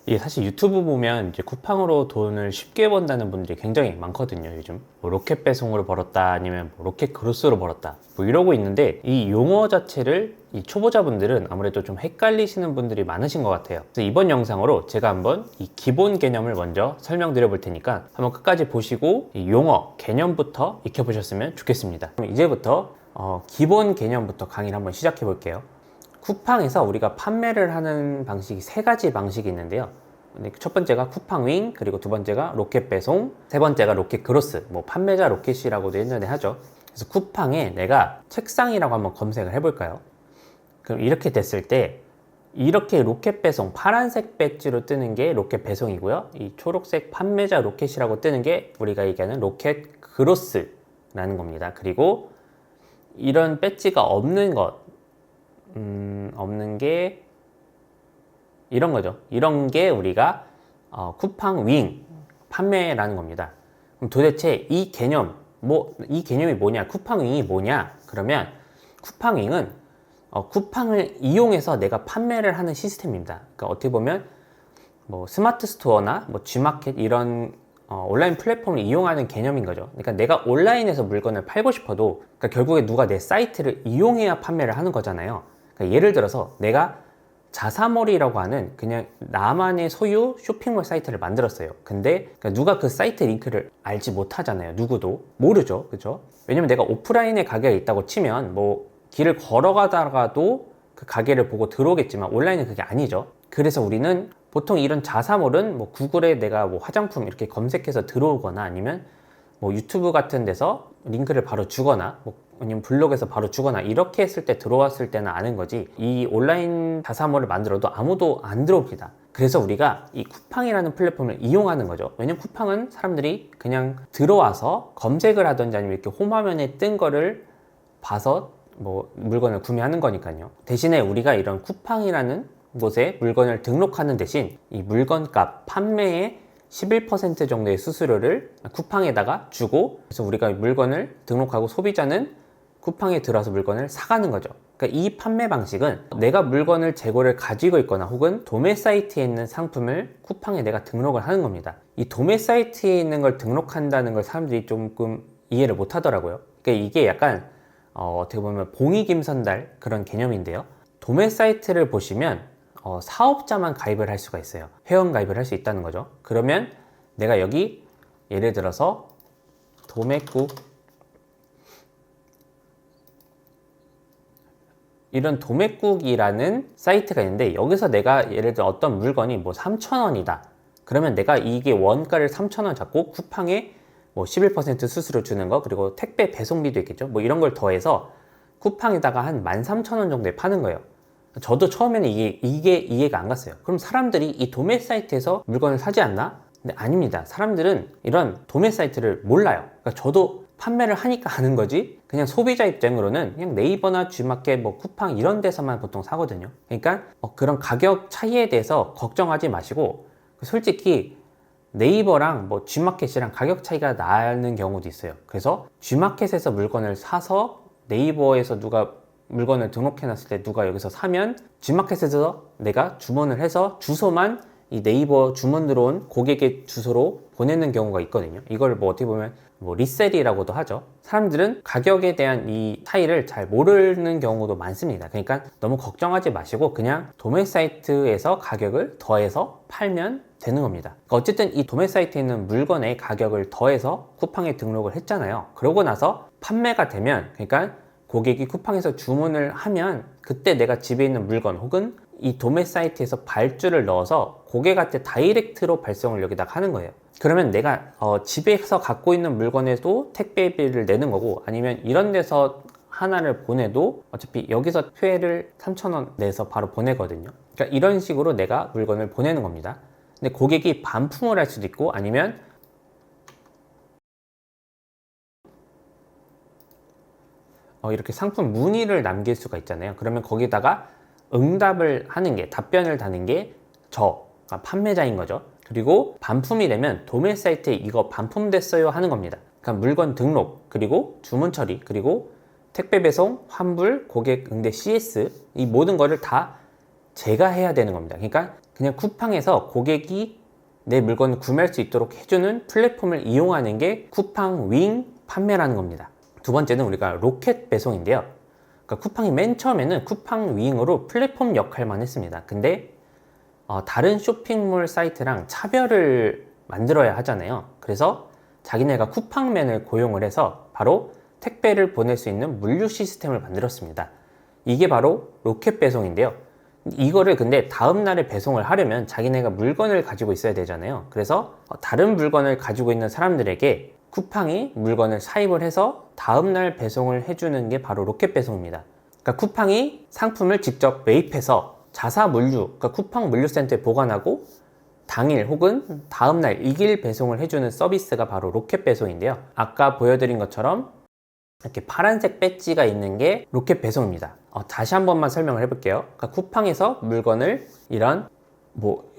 이게 사실 유튜브 보면 이제 쿠팡으로 돈을 쉽게 번다는 분들이 굉장히 많거든요, 요즘. 뭐 로켓 배송으로 벌었다, 아니면 뭐 로켓 크로스로 벌었다, 뭐 이러고 있는데, 이 용어 자체를 이 초보자분들은 아무래도 좀 헷갈리시는 분들이 많으신 것 같아요. 그래서 이번 영상으로 제가 한번 이 기본 개념을 먼저 설명드려 볼 테니까 한번 끝까지 보시고 이 용어, 개념부터 익혀보셨으면 좋겠습니다. 그럼 이제부터 기본 개념부터 강의를 한번 시작해 볼게요. 쿠팡에서 우리가 판매를 하는 방식이 세 가지 방식이 있는데요. 첫 번째가 쿠팡윙, 그리고 두 번째가 로켓 배송, 세 번째가 로켓 크로스, 뭐 판매자 로켓이라고도 예전에 하죠. 그래서 쿠팡에 내가 책상이라고 한번 검색을 해볼까요? 그럼 이렇게 됐을 때 이렇게 로켓 배송, 파란색 배지로 뜨는 게 로켓 배송이고요. 이 초록색 판매자 로켓이라고 뜨는 게 우리가 얘기하는 로켓 크로스라는 겁니다. 그리고 이런 배지가 없는 것, 없는 게 이런 거죠. 이런 게 우리가 쿠팡 윙 판매라는 겁니다. 그럼 도대체 이 개념, 이 개념이 뭐냐? 쿠팡 윙이 뭐냐? 그러면 쿠팡 윙은 쿠팡을 이용해서 내가 판매를 하는 시스템입니다. 그러니까 어떻게 보면 뭐 스마트 스토어나 뭐 G마켓 이런 온라인 플랫폼을 이용하는 개념인 거죠. 그러니까 내가 온라인에서 물건을 팔고 싶어도 그러니까 결국에 누가 내 사이트를 이용해야 판매를 하는 거잖아요. 그러니까 예를 들어서 내가 자사몰이라고 하는 그냥 나만의 소유 쇼핑몰 사이트를 만들었어요. 근데 그러니까 누가 그 사이트 링크를 알지 못하잖아요. 누구도 모르죠. 그죠? 왜냐면 내가 오프라인에 가게가 있다고 치면 뭐 길을 걸어가다가도 그 가게를 보고 들어오겠지만 온라인은 그게 아니죠. 그래서 우리는 보통 이런 자사몰은 뭐 구글에 내가 뭐 화장품 이렇게 검색해서 들어오거나 아니면 뭐 유튜브 같은 데서 링크를 바로 주거나 뭐 아니면 블로그에서 바로 주거나 이렇게 했을 때 들어왔을 때는 아는 거지, 이 온라인 자사몰을 만들어도 아무도 안 들어옵니다. 그래서 우리가 이 쿠팡이라는 플랫폼을 이용하는 거죠. 왜냐면 쿠팡은 사람들이 그냥 들어와서 검색을 하든지 아니면 이렇게 홈화면에 뜬 거를 봐서 뭐 물건을 구매하는 거니까요. 대신에 우리가 이런 쿠팡이라는 곳에 물건을 등록하는 대신 이 물건값 판매의 11% 정도의 수수료를 쿠팡에다가 주고, 그래서 우리가 물건을 등록하고 소비자는 쿠팡에 들어와서 물건을 사가는 거죠. 그러니까 이 판매 방식은 내가 물건을 재고를 가지고 있거나 혹은 도매 사이트에 있는 상품을 쿠팡에 내가 등록을 하는 겁니다. 이 도매 사이트에 있는 걸 등록한다는 걸 사람들이 조금 이해를 못 하더라고요. 그러니까 이게 약간 어떻게 보면 봉익임선달 그런 개념인데요. 도매 사이트를 보시면 사업자만 가입을 할 수가 있어요. 회원 가입을 할 수 있다는 거죠. 그러면 내가 여기 예를 들어서 도매국, 이런 도매국이라는 사이트가 있는데 여기서 내가 예를 들어 어떤 물건이 뭐 3,000원이다. 그러면 내가 이게 원가를 3,000원 잡고 쿠팡에 뭐 11% 수수료 주는 거, 그리고 택배 배송비도 있겠죠. 뭐 이런 걸 더해서 쿠팡에다가 한 13,000원 정도에 파는 거예요. 저도 처음에는 이게 이해가 안 갔어요. 그럼 사람들이 이 도매 사이트에서 물건을 사지 않나? 근데 아닙니다. 사람들은 이런 도매 사이트를 몰라요. 그러니까 저도 판매를 하니까 아는 거지, 그냥 소비자 입장으로는 그냥 네이버나 G마켓, 뭐 쿠팡 이런 데서만 보통 사거든요. 그러니까 그런 가격 차이에 대해서 걱정하지 마시고, 솔직히 네이버랑 뭐 G마켓이랑 가격 차이가 나는 경우도 있어요. 그래서 G마켓에서 물건을 사서 네이버에서 누가 물건을 등록해놨을 때 누가 여기서 사면 G마켓에서 내가 주문을 해서 주소만 이 네이버 주문 들어온 고객의 주소로 보내는 경우가 있거든요. 이걸 뭐 어떻게 보면 뭐 리셀이라고도 하죠. 사람들은 가격에 대한 이 차이를 잘 모르는 경우도 많습니다. 그러니까 너무 걱정하지 마시고 그냥 도매 사이트에서 가격을 더해서 팔면 되는 겁니다. 그러니까 어쨌든 이 도매 사이트에 있는 물건의 가격을 더해서 쿠팡에 등록을 했잖아요. 그러고 나서 판매가 되면, 그러니까 고객이 쿠팡에서 주문을 하면 그때 내가 집에 있는 물건 혹은 이 도매 사이트에서 발주를 넣어서 고객한테 다이렉트로 발송을 여기다가 하는 거예요. 그러면 내가 집에서 갖고 있는 물건에도 택배비를 내는 거고, 아니면 이런 데서 하나를 보내도 어차피 여기서 회를 3,000원 내서 바로 보내거든요. 그러니까 이런 식으로 내가 물건을 보내는 겁니다. 근데 고객이 반품을 할 수도 있고, 아니면 이렇게 상품 문의를 남길 수가 있잖아요. 그러면 거기다가 응답을 하는 게, 답변을 다는 게 그러니까 판매자인 거죠. 그리고 반품이 되면 도매 사이트에 이거 반품됐어요 하는 겁니다. 그러니까 물건 등록, 그리고 주문 처리, 그리고 택배 배송, 환불, 고객 응대 CS, 이 모든 거를 다 제가 해야 되는 겁니다. 그러니까 그냥 쿠팡에서 고객이 내 물건을 구매할 수 있도록 해주는 플랫폼을 이용하는 게 쿠팡 윙 판매라는 겁니다. 두 번째는 우리가 로켓 배송인데요. 그러니까 쿠팡이 맨 처음에는 쿠팡 윙으로 플랫폼 역할만 했습니다. 근데 다른 쇼핑몰 사이트랑 차별을 만들어야 하잖아요. 그래서 자기네가 쿠팡맨을 고용을 해서 바로 택배를 보낼 수 있는 물류 시스템을 만들었습니다. 이게 바로 로켓 배송인데요. 이거를 근데 다음날에 배송을 하려면 자기네가 물건을 가지고 있어야 되잖아요. 그래서 다른 물건을 가지고 있는 사람들에게 쿠팡이 물건을 사입을 해서 다음날 배송을 해주는 게 바로 로켓 배송입니다. 그러니까 쿠팡이 상품을 직접 매입해서 자사 물류, 그러니까 쿠팡 물류센터에 보관하고 당일 혹은 다음날 이길 배송을 해주는 서비스가 바로 로켓 배송인데요. 아까 보여드린 것처럼 이렇게 파란색 배지가 있는 게 로켓 배송입니다. 다시 한 번만 설명을 해볼게요. 그러니까 쿠팡에서 물건을 이런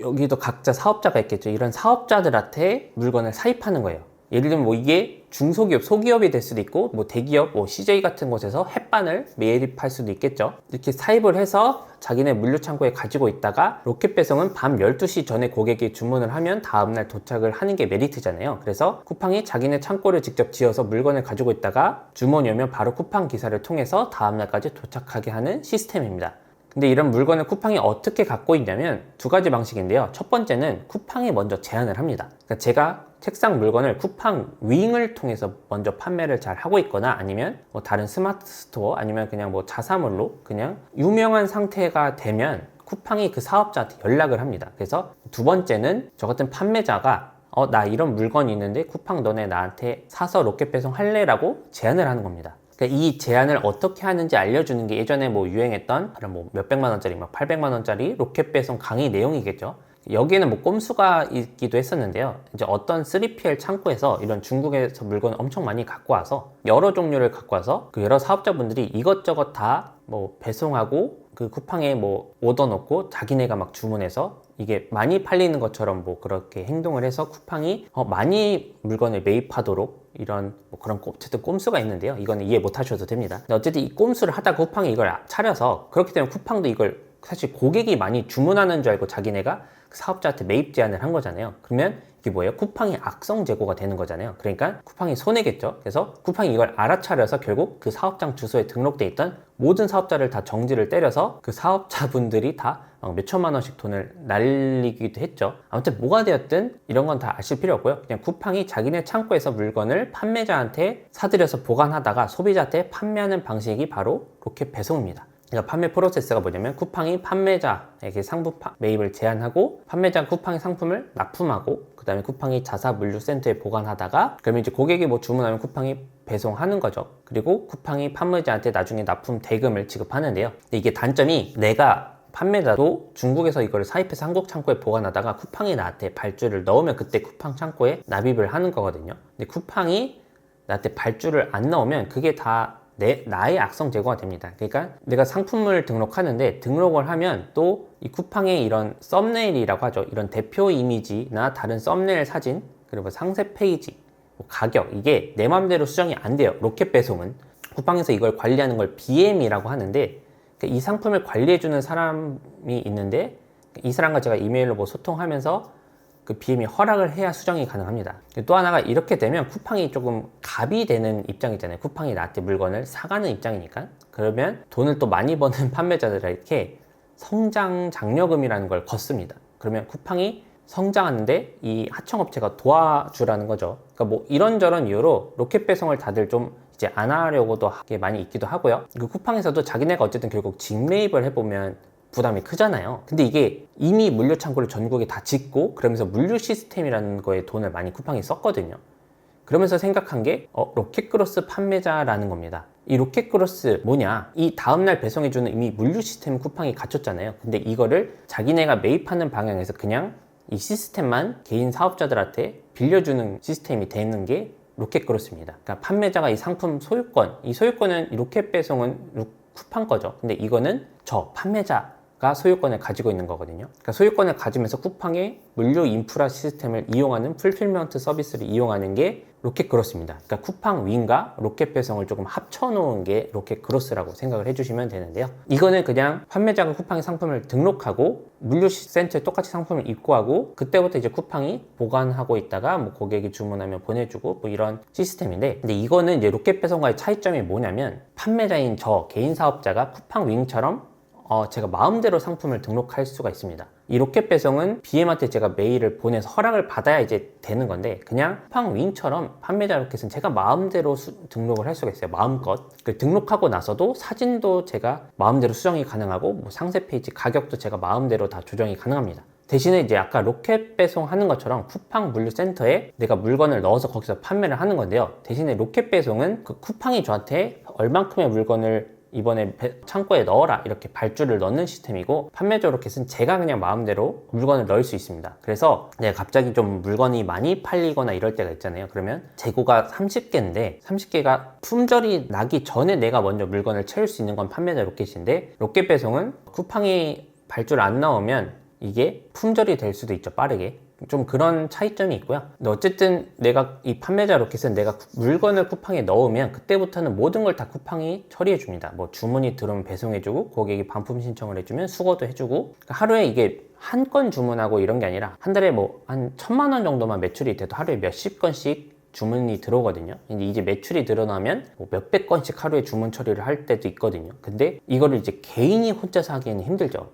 여기도 각자 사업자가 있겠죠. 이런 사업자들한테 물건을 사입하는 거예요. 예를 들면 이게 중소기업, 소기업이 될 수도 있고 대기업, CJ 같은 곳에서 햇반을 매입할 수도 있겠죠. 이렇게 사입을 해서 자기네 물류창고에 가지고 있다가 로켓 배송은 밤 12시 전에 고객이 주문을 하면 다음날 도착을 하는 게 메리트잖아요. 그래서 쿠팡이 자기네 창고를 직접 지어서 물건을 가지고 있다가 주문이 오면 바로 쿠팡 기사를 통해서 다음날까지 도착하게 하는 시스템입니다. 근데 이런 물건을 쿠팡이 어떻게 갖고 있냐면 두 가지 방식인데요. 첫 번째는 쿠팡이 먼저 제안을 합니다. 그러니까 제가 책상 물건을 쿠팡 윙을 통해서 먼저 판매를 잘 하고 있거나 아니면 다른 스마트 스토어 아니면 그냥 자사몰로 그냥 유명한 상태가 되면 쿠팡이 그 사업자한테 연락을 합니다. 그래서 두 번째는 저 같은 판매자가 나 이런 물건이 있는데 쿠팡 너네 나한테 사서 로켓 배송 할래? 라고 제안을 하는 겁니다. 그러니까 이 제안을 어떻게 하는지 알려주는 게 예전에 유행했던 몇백만 원짜리 800만 원짜리 로켓 배송 강의 내용이겠죠. 여기에는 꼼수가 있기도 했었는데요. 이제 어떤 3PL 창고에서 이런 중국에서 물건을 엄청 많이 갖고 와서 여러 종류를 갖고 와서 그 여러 사업자분들이 이것저것 다 배송하고 그 쿠팡에 오더 넣고 자기네가 막 주문해서 이게 많이 팔리는 것처럼 그렇게 행동을 해서 쿠팡이 많이 물건을 매입하도록 이런 그런 어쨌든 꼼수가 있는데요. 이거는 이해 못 하셔도 됩니다. 근데 어쨌든 이 꼼수를 하다가 쿠팡이 이걸 차려서 그렇기 때문에 쿠팡도 이걸 사실 고객이 많이 주문하는 줄 알고 자기네가 사업자한테 매입 제안을 한 거잖아요. 그러면 이게 뭐예요? 쿠팡이 악성 재고가 되는 거잖아요. 그러니까 쿠팡이 손해겠죠. 그래서 쿠팡이 이걸 알아차려서 결국 그 사업장 주소에 등록돼 있던 모든 사업자를 다 정지를 때려서 그 사업자분들이 다 몇천만 원씩 돈을 날리기도 했죠. 아무튼 뭐가 되었든 이런 건 다 아실 필요 없고요. 그냥 쿠팡이 자기네 창고에서 물건을 판매자한테 사들여서 보관하다가 소비자한테 판매하는 방식이 바로 로켓 배송입니다. 그러니까 판매 프로세스가 뭐냐면 쿠팡이 판매자에게 상품 매입을 제안하고 판매자가 쿠팡의 상품을 납품하고 그 다음에 쿠팡이 자사 물류센터에 보관하다가 그러면 이제 고객이 주문하면 쿠팡이 배송하는 거죠. 그리고 쿠팡이 판매자한테 나중에 납품 대금을 지급하는데요. 근데 이게 단점이 내가 판매자도 중국에서 이걸 사입해서 한국 창고에 보관하다가 쿠팡이 나한테 발주를 넣으면 그때 쿠팡 창고에 납입을 하는 거거든요. 근데 쿠팡이 나한테 발주를 안 넣으면 그게 다 나의 악성 재고가 됩니다. 그러니까 내가 상품을 등록하는데 등록을 하면 또 이 쿠팡의 이런 썸네일이라고 하죠. 이런 대표 이미지나 다른 썸네일 사진 그리고 상세 페이지, 가격 이게 내 맘대로 수정이 안 돼요. 로켓 배송은 쿠팡에서 이걸 관리하는 걸 BM이라고 하는데 이 상품을 관리해주는 사람이 있는데 이 사람과 제가 이메일로 소통하면서 그 BM이 허락을 해야 수정이 가능합니다. 또 하나가 이렇게 되면 쿠팡이 조금 갑이 되는 입장이잖아요. 쿠팡이 나한테 물건을 사가는 입장이니까. 그러면 돈을 또 많이 버는 판매자들에게 성장 장려금이라는 걸 걷습니다. 그러면 쿠팡이 성장하는데 이 하청업체가 도와주라는 거죠. 그러니까 이런저런 이유로 로켓 배송을 다들 좀 이제 안 하려고도 하게 많이 있기도 하고요. 그 쿠팡에서도 자기네가 어쨌든 결국 직매입을 해보면 부담이 크잖아요. 근데 이게 이미 물류 창고를 전국에 다 짓고 그러면서 물류 시스템이라는 거에 돈을 많이 쿠팡이 썼거든요. 그러면서 생각한 게 로켓크로스 판매자라는 겁니다. 이 로켓크로스 뭐냐? 이 다음날 배송해주는 이미 물류 시스템 쿠팡이 갖췄잖아요. 근데 이거를 자기네가 매입하는 방향에서 그냥 이 시스템만 개인 사업자들한테 빌려주는 시스템이 되는 게 로켓크로스입니다. 그러니까 판매자가 이 상품 소유권, 이 소유권은 이 로켓 배송은 쿠팡 거죠. 근데 이거는 저 판매자가 소유권을 가지고 있는 거거든요. 그러니까 소유권을 가지면서 쿠팡의 물류 인프라 시스템을 이용하는 풀필먼트 서비스를 이용하는 게 로켓그로스입니다. 그러니까 쿠팡윙과 로켓배송을 조금 합쳐놓은 게 로켓그로스라고 생각을 해주시면 되는데요. 이거는 그냥 판매자가 쿠팡의 상품을 등록하고 물류센터에 똑같이 상품을 입고하고 그때부터 이제 쿠팡이 보관하고 있다가 뭐 고객이 주문하면 보내주고 뭐 이런 시스템인데, 근데 이거는 이제 로켓배송과의 차이점이 뭐냐면 판매자인 저 개인 사업자가 쿠팡윙처럼 제가 마음대로 상품을 등록할 수가 있습니다. 이 로켓 배송은 BM한테 제가 메일을 보내서 허락을 받아야 이제 되는 건데, 그냥 쿠팡윙처럼 판매자 로켓은 제가 마음대로 등록을 할 수가 있어요. 마음껏. 등록하고 나서도 사진도 제가 마음대로 수정이 가능하고 뭐 상세 페이지 가격도 제가 마음대로 다 조정이 가능합니다. 대신에 이제 아까 로켓 배송하는 것처럼 쿠팡 물류센터에 내가 물건을 넣어서 거기서 판매를 하는 건데요. 대신에 로켓 배송은 그 쿠팡이 저한테 얼만큼의 물건을 이번에 창고에 넣어라 이렇게 발주를 넣는 시스템이고, 판매자 로켓은 제가 그냥 마음대로 물건을 넣을 수 있습니다. 그래서 내가 갑자기 좀 물건이 많이 팔리거나 이럴 때가 있잖아요. 그러면 재고가 30개인데 30개가 품절이 나기 전에 내가 먼저 물건을 채울 수 있는 건 판매자 로켓인데, 로켓 배송은 쿠팡이 발주를 안 나오면 이게 품절이 될 수도 있죠, 빠르게. 좀 그런 차이점이 있고요. 근데 어쨌든 내가 이 판매자 로켓은 내가 물건을 쿠팡에 넣으면 그때부터는 모든 걸 다 쿠팡이 처리해 줍니다. 뭐 주문이 들어오면 배송해 주고, 고객이 반품 신청을 해주면 수거도 해주고. 그러니까 하루에 이게 한 건 주문하고 이런 게 아니라 한 달에 뭐 한 1,000만 원 정도만 매출이 돼도 하루에 몇십 건씩 주문이 들어오거든요. 근데 이제 매출이 늘어나면 뭐 몇백 건씩 하루에 주문 처리를 할 때도 있거든요. 근데 이거를 이제 개인이 혼자서 하기에는 힘들죠.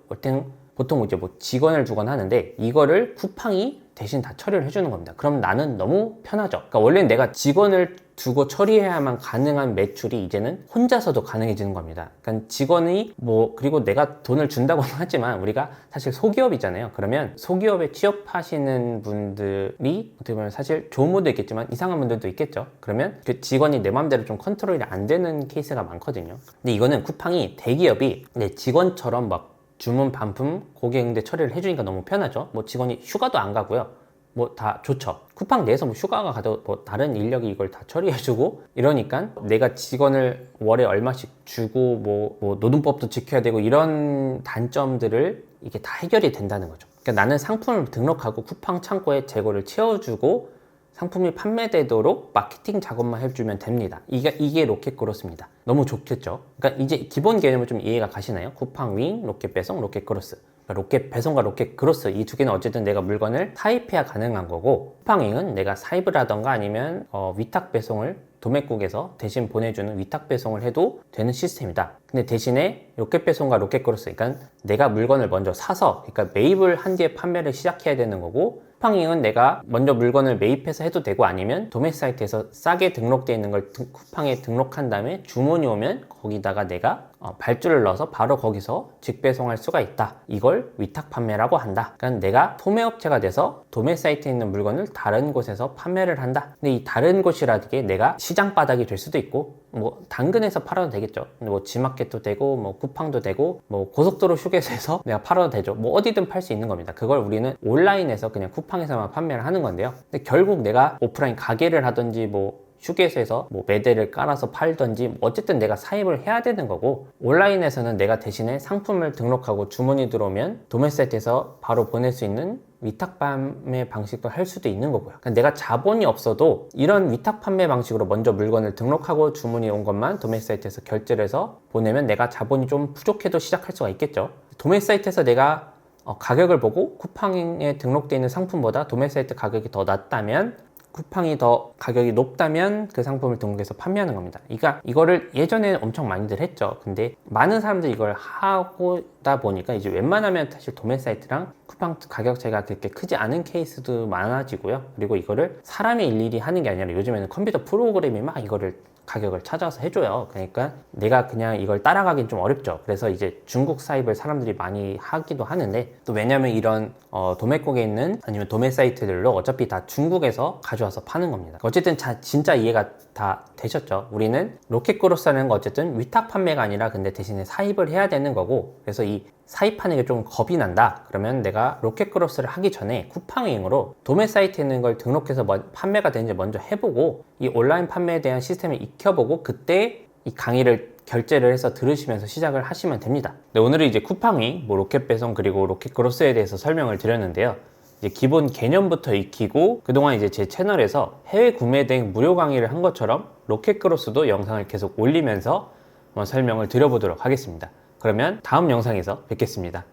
보통 이제 뭐 직원을 두거나 하는데 이거를 쿠팡이 대신 다 처리를 해주는 겁니다. 그럼 나는 너무 편하죠. 그러니까 원래는 내가 직원을 두고 처리해야만 가능한 매출이 이제는 혼자서도 가능해지는 겁니다. 그러니까 직원이 그리고 내가 돈을 준다고는 하지만 우리가 사실 소기업이잖아요. 그러면 소기업에 취업하시는 분들이 어떻게 보면 사실 좋은 분도 있겠지만 이상한 분들도 있겠죠. 그러면 그 직원이 내 맘대로 좀 컨트롤이 안 되는 케이스가 많거든요. 근데 이거는 쿠팡이 대기업이 내 직원처럼 막 주문 반품 고객 응대 처리를 해주니까 너무 편하죠. 뭐 직원이 휴가도 안 가고요. 뭐 다 좋죠. 쿠팡 내에서 뭐 휴가가 가도 뭐 다른 인력이 이걸 다 처리해주고 이러니까 내가 직원을 월에 얼마씩 주고 뭐 노동법도 지켜야 되고 이런 단점들을 이게 다 해결이 된다는 거죠. 그러니까 나는 상품을 등록하고 쿠팡 창고에 재고를 채워주고 상품이 판매되도록 마케팅 작업만 해주면 됩니다. 이게 로켓그로스입니다. 너무 좋겠죠? 그러니까 이제 기본 개념을 좀 이해가 가시나요? 쿠팡윙, 로켓배송, 로켓그로스. 그러니까 로켓배송과 로켓그로스 이 두 개는 어쨌든 내가 물건을 사입해야 가능한 거고, 쿠팡윙은 내가 사입을 하던가 아니면 위탁배송을 도매국에서 대신 보내주는 위탁배송을 해도 되는 시스템이다. 근데 대신에 로켓배송과 로켓그로스, 그러니까 내가 물건을 먼저 사서, 그러니까 매입을 한 뒤에 판매를 시작해야 되는 거고, 쿠팡잉은 내가 먼저 물건을 매입해서 해도 되고 아니면 도매 사이트에서 싸게 등록되어 있는 걸 쿠팡에 등록한 다음에 주문이 오면 거기다가 내가 발주를 넣어서 바로 거기서 직배송할 수가 있다. 이걸 위탁 판매라고 한다. 그러니까 내가 도매업체가 돼서 도매 사이트에 있는 물건을 다른 곳에서 판매를 한다. 근데 이 다른 곳이라는 게 내가 시장 바닥이 될 수도 있고, 뭐 당근에서 팔아도 되겠죠. 뭐 지마켓도 되고 뭐 쿠팡도 되고 뭐 고속도로 휴게소에서 내가 팔아도 되죠. 뭐 어디든 팔 수 있는 겁니다. 그걸 우리는 온라인에서 그냥 쿠팡에서만 판매를 하는 건데요. 근데 결국 내가 오프라인 가게를 하든지 뭐 휴게소에서 뭐 매대를 깔아서 팔던지 어쨌든 내가 사입을 해야 되는 거고, 온라인에서는 내가 대신에 상품을 등록하고 주문이 들어오면 도매 사이트에서 바로 보낼 수 있는 위탁 판매 방식도 할 수도 있는 거고요. 그러니까 내가 자본이 없어도 이런 위탁 판매 방식으로 먼저 물건을 등록하고 주문이 온 것만 도매 사이트에서 결제를 해서 보내면 내가 자본이 좀 부족해도 시작할 수가 있겠죠. 도매 사이트에서 내가 가격을 보고 쿠팡에 등록되어 있는 상품보다 도매 사이트 가격이 더 낮다면, 쿠팡이 더 가격이 높다면 그 상품을 등록해서 판매하는 겁니다. 그러니까 이거를 예전에 엄청 많이들 했죠. 근데 많은 사람들이 이걸 하고다 보니까 이제 웬만하면 사실 도매 사이트랑 쿠팡 가격 차이가 그렇게 크지 않은 케이스도 많아지고요. 그리고 이거를 사람이 일일이 하는 게 아니라 요즘에는 컴퓨터 프로그램이 막 이거를 가격을 찾아서 해줘요. 그러니까 내가 그냥 이걸 따라가긴 좀 어렵죠. 그래서 이제 중국 사입을 사람들이 많이 하기도 하는데, 또 왜냐면 이런 도매국에 있는 아니면 도매 사이트들로 어차피 다 중국에서 가져와서 파는 겁니다. 어쨌든 진짜 이해가 다 되셨죠? 우리는 로켓그로스라는 거 어쨌든 위탁 판매가 아니라 근데 대신에 사입을 해야 되는 거고, 그래서 이 사입하는 게 좀 겁이 난다 그러면 내가 로켓그로스를 하기 전에 쿠팡윙으로 도매 사이트에 있는 걸 등록해서 판매가 되는지 먼저 해보고, 이 온라인 판매에 대한 시스템을 익혀보고 그때 이 강의를 결제를 해서 들으시면서 시작을 하시면 됩니다. 네, 오늘은 이제 쿠팡윙, 로켓배송 그리고 로켓그로스에 대해서 설명을 드렸는데요. 이제 기본 개념부터 익히고 그동안 이제 제 채널에서 해외 구매 대행 무료 강의를 한 것처럼 로켓크로스도 영상을 계속 올리면서 한번 설명을 드려보도록 하겠습니다. 그러면 다음 영상에서 뵙겠습니다.